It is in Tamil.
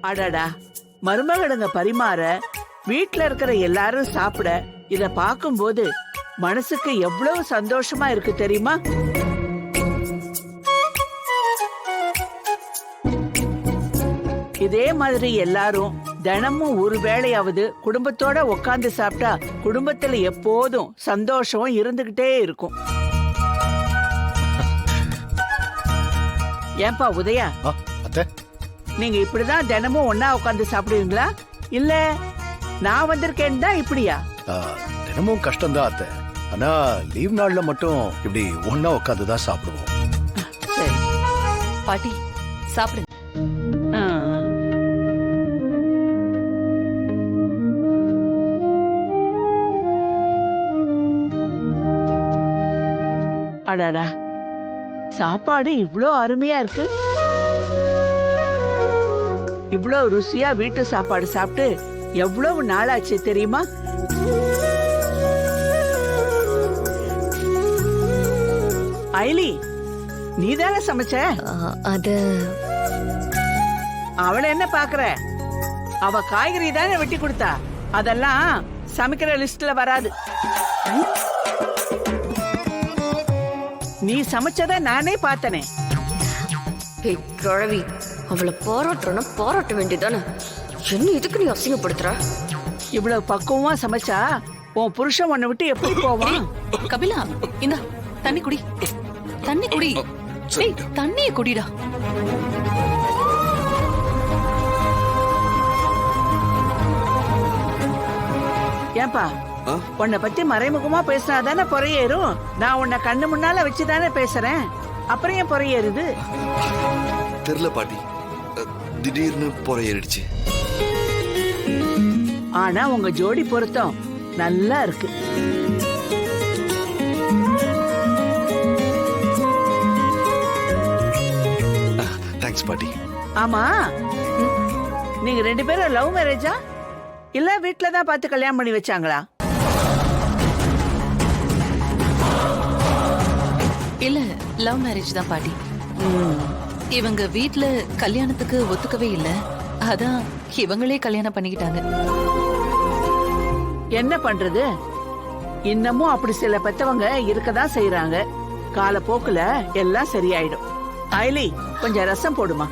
அடடா, மருமகளுங்க பரிமாற, வீட்ல இருக்கிற எல்லாரும் சாப்பிட, இத பாக்கும்போது மனசுக்கு எவ்வளவு சந்தோஷமா இருக்கு தெரியுமா? இதே மாதிரி எல்லாரும் தினமும் ஒரு வேளையாவது குடும்பத்தோட உட்கார்ந்து சாப்பிட்டா குடும்பத்துல எப்போதும் சந்தோஷம் இருந்துகிட்டே இருக்கும். ஏன்பா உதயா, நீங்க இப்படிதான் தினமும் ஒன்னா உட்கார்ந்து சாப்பிடுவீங்களா, இல்ல நான் வந்திருக்கேன் தான் இப்படியா? தினமும் கஷ்டம்தான் அத்தை. ஆனா லீவ் நாள்ல மட்டும் இப்படி ஒன்னா உட்கார்ந்து தான் சாப்பிடுவோம். சரி பாட்டி சாப்பிடுங்க. அடடா, சாப்பாடு இவ்ளோ அருமையா இருக்கு. இவ்ளோ ருசியா வீட்டு சாப்பாடு சாப்பிட்டு எவ்வளவு நாளாச்சு தெரியுமா? ஐலி, நீதானே சமைச்ச? அது அவளை என்ன பாக்குற? அவ காய்கறி தானே வெட்டி கொடுத்தா. அதெல்லாம் சமைக்கிற லிஸ்ட்ல வராது. நீ சமைச்சத நானே பார்த்தனே. கிழவி, அவளை பாராட்டுறனா பாராட்ட வேண்டியதானே. என்ன இதுக்கு நீ அசிங்கப்படுத்துற? இவ்வளவு பக்குவமா சமைச்சா உன் புருஷன் உன்னை விட்டு எப்படி போவான்? கபிலா, இந்த தண்ணி குடி, தண்ணி குடி. ஏய், தண்ணிய குடிடா. ஏன்பா, உன்னை பத்தி மறைமுகமா பேசினாதானே பொறையேறும். நான் உன்னை கண்ணு முன்னால வச்சுதானே பேசுறேன். அப்புறம் ஏன் பொறையேறுது? தெரியல பாட்டி, திடீர்னு பொறையேறிடுச்சு. ஆனா உங்க ஜோடி பொருத்தம் நல்லா இருக்கு. தேங்க்ஸ் பாட்டி. ஆமா, நீங்க 2 பேரும் லவ் மேரேஜா இல்ல வீட்ல தான் பார்த்து கல்யாணம் பண்ணி வச்சாங்களா? இல்ல, லவ் மேரேஜ் தான் பாட்டி. இவங்க வீட்ல கல்யாணத்துக்கு ஒத்துக்கவே இல்ல. அதான் இவங்களே கல்யாணம் பண்ணிக்கிட்டாங்க. என்ன பண்றது, இன்னமும் அப்படி சில பெத்தவங்க இருக்கதான் செய்யறாங்க. காலப்போக்குல எல்லாம் சரியாயிடும். ஐலி, கொஞ்சம் ரசம் போடுமா.